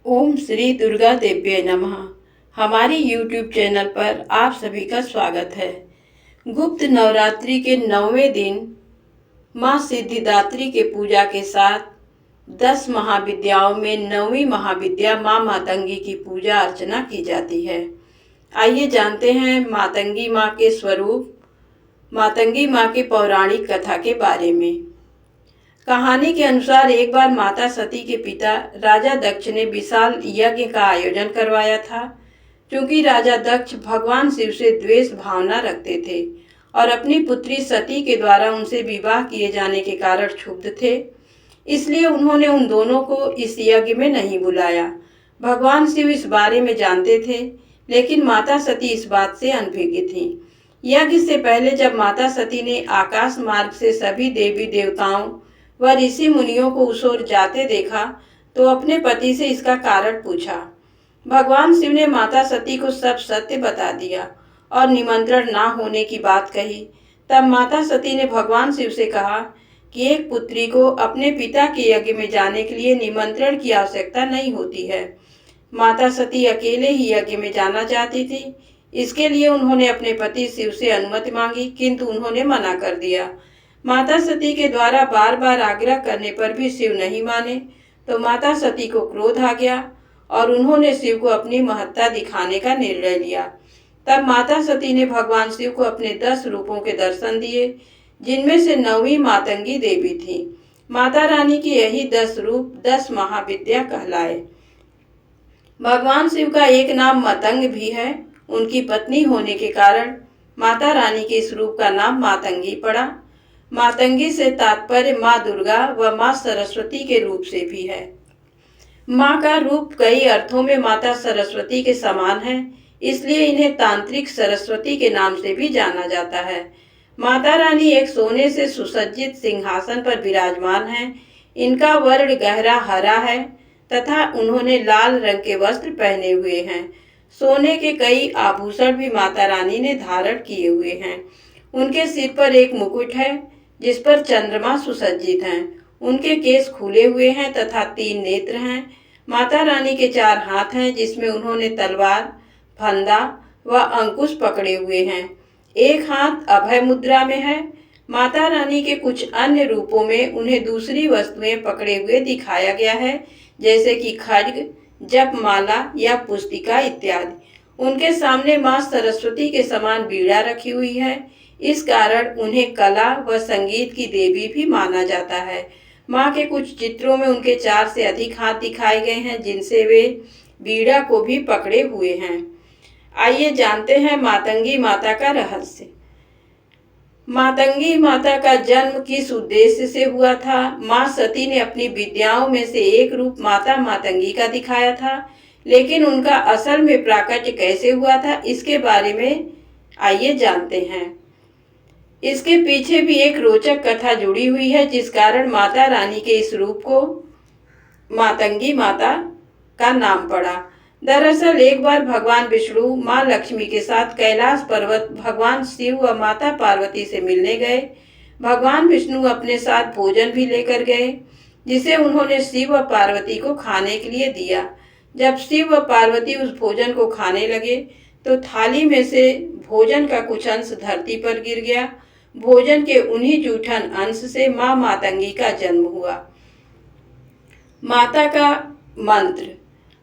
ओम श्री दुर्गा देव्य नमः। हमारी YouTube channel पर आप सभी का स्वागत है। गुप्त नवरात्रि के 9वें दिन माँ सिद्धिदात्री के पूजा के साथ 10 महाविद्याओं में 9वीं महाविद्या माँ मातंगी की पूजा अर्चना की जाती है। आइए जानते हैं मातंगी माँ के स्वरूप, मातंगी माँ की पौराणिक कथा के बारे में। कहानी के अनुसार एक बार माता सती के पिता राजा दक्ष ने विशाल यज्ञ का आयोजन करवाया था। क्योंकि राजा दक्ष भगवान शिव से द्वेष भावना रखते थे और अपनी पुत्री सती के द्वारा उनसे विवाह किए जाने के कारण क्षुब्ध थे, इसलिए उन्होंने उन दोनों को इस यज्ञ में नहीं बुलाया। भगवान शिव इस बारे में जानते थे, लेकिन माता सती इस बात से अनभिज्ञ थी। यज्ञ से पहले जब माता सती ने आकाश मार्ग से सभी देवी देवताओं व ऋषि मुनियों को उस ओर जाते देखा तो अपने पति से इसका कारण पूछा। भगवान शिव ने माता सती को सब सत्य बता दिया और निमंत्रण ना होने की बात कही। तब माता सती ने भगवान शिव से कहा कि एक पुत्री को अपने पिता के यज्ञ में जाने के लिए निमंत्रण की आवश्यकता नहीं होती है। माता सती अकेले ही यज्ञ में जाना चाहती थी। इसके लिए उन्होंने अपने पति शिव से अनुमति मांगी, किंतु उन्होंने मना कर दिया। माता सती के द्वारा बार बार आग्रह करने पर भी शिव नहीं माने तो माता सती को क्रोध आ गया और उन्होंने शिव को अपनी महत्ता दिखाने का निर्णय लिया। तब माता सती ने भगवान शिव को अपने 10 रूपों के दर्शन दिए, जिनमें से 9वीं मातंगी देवी थी। माता रानी की यही 10 रूप 10 महाविद्या कहलाए। भगवान शिव का एक नाम मतंग भी है। उनकी पत्नी होने के कारण माता रानी के इस रूप का नाम मातंगी पड़ा। मातंगी से तात्पर्य माँ दुर्गा व माँ सरस्वती के रूप से भी है। माँ का रूप कई अर्थों में माता सरस्वती के समान है, इसलिए इन्हें तांत्रिक सरस्वती के नाम से भी जाना जाता है। माता रानी एक सोने से सुसज्जित सिंहासन पर विराजमान है। इनका वर्ण गहरा हरा है तथा उन्होंने लाल रंग के वस्त्र पहने हुए हैं। सोने के कई आभूषण भी माता रानी ने धारण किए हुए हैं। उनके सिर पर एक मुकुट है जिस पर चंद्रमा सुसज्जित हैं। उनके केस खुले हुए हैं तथा 3 नेत्र हैं। माता रानी के 4 हाथ हैं जिसमें उन्होंने तलवार, फंदा व अंकुश पकड़े हुए हैं। एक हाथ अभय मुद्रा में है। माता रानी के कुछ अन्य रूपों में उन्हें दूसरी वस्तुएं पकड़े हुए दिखाया गया है, जैसे कि खड्ग, जपमाला या पुस्तिका इत्यादि। उनके सामने माँ सरस्वती के समान बीड़ा रखी हुई है। इस कारण उन्हें कला व संगीत की देवी भी माना जाता है। माँ के कुछ चित्रों में उनके 4 से अधिक हाथ दिखाए गए हैं, जिनसे वे बीड़ा को भी पकड़े हुए हैं। आइए जानते हैं मातंगी माता का रहस्य। मातंगी माता का जन्म किस उद्देश्य से हुआ था? माँ सती ने अपनी विद्याओं में से एक रूप माता मातंगी का दिखाया था, लेकिन उनका असल में प्राकट्य कैसे हुआ था, इसके बारे में आइए जानते हैं। इसके पीछे भी एक रोचक कथा जुड़ी हुई है, जिस कारण माता रानी के इस रूप को मातंगी माता का नाम पड़ा। दरअसल एक बार भगवान विष्णु माँ लक्ष्मी के साथ कैलाश पर्वत भगवान शिव व माता पार्वती से मिलने गए। भगवान विष्णु अपने साथ भोजन भी लेकर गए, जिसे उन्होंने शिव व पार्वती को खाने के लिए दिया। जब शिव व पार्वती उस भोजन को खाने लगे तो थाली में से भोजन का कुछ अंश धरती पर गिर गया। भोजन के उन्हीं जूठन अंश से माँ मातंगी का जन्म हुआ। माता का मंत्र।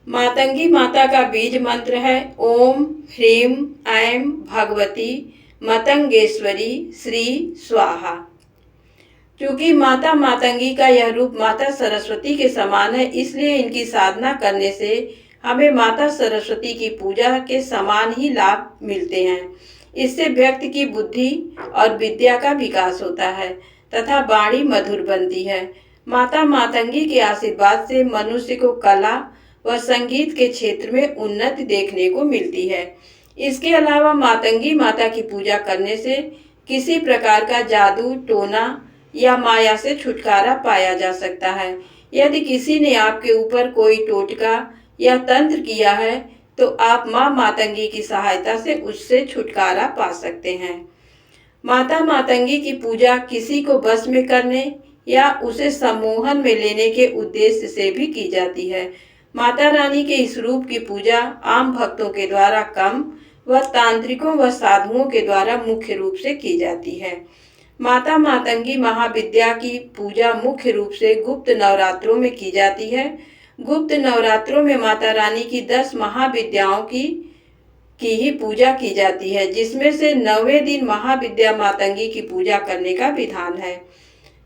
मातंगी माता का बीज मंत्र है ओम ह्रीं ऐं भगवती मतंगेश्वरी श्री स्वाहा। क्योंकि माता मातंगी का यह रूप माता सरस्वती के समान है, इसलिए इनकी साधना करने से हमें माता सरस्वती की पूजा के समान ही लाभ मिलते हैं। इससे व्यक्ति की बुद्धि और विद्या का विकास होता है तथा वाणी मधुर बनती है। माता मातंगी के आशीर्वाद से मनुष्य को कला व संगीत के क्षेत्र में उन्नति देखने को मिलती है। इसके अलावा मातंगी माता की पूजा करने से किसी प्रकार का जादू, टोना या माया से छुटकारा पाया जा सकता है। यदि किसी ने आपके ऊपर कोई टोटका या तंत्र किया है तो आप माँ मातंगी की सहायता से उससे छुटकारा पा सकते हैं। माता मातंगी की पूजा किसी को वश में करने या उसे सम्मोहन में लेने के उद्देश्य से भी की जाती है। माता रानी के इस रूप की पूजा आम भक्तों के द्वारा कम व तांत्रिकों व साधुओं के द्वारा मुख्य रूप से की जाती है। माता मातंगी महाविद्या की पूजा मुख्य रूप से गुप्त नवरात्रों में की जाती है। गुप्त नवरात्रों में माता रानी की 10 महाविद्याओं की ही पूजा की जाती है, जिसमें से 9वें दिन महाविद्या मातंगी की पूजा करने का विधान है।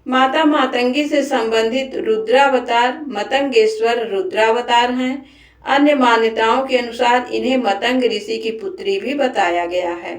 माता मातंगी से संबंधित रुद्रावतार मतंगेश्वर रुद्रावतार हैं। अन्य मान्यताओं के अनुसार इन्हें मतंग ऋषि की पुत्री भी बताया गया है।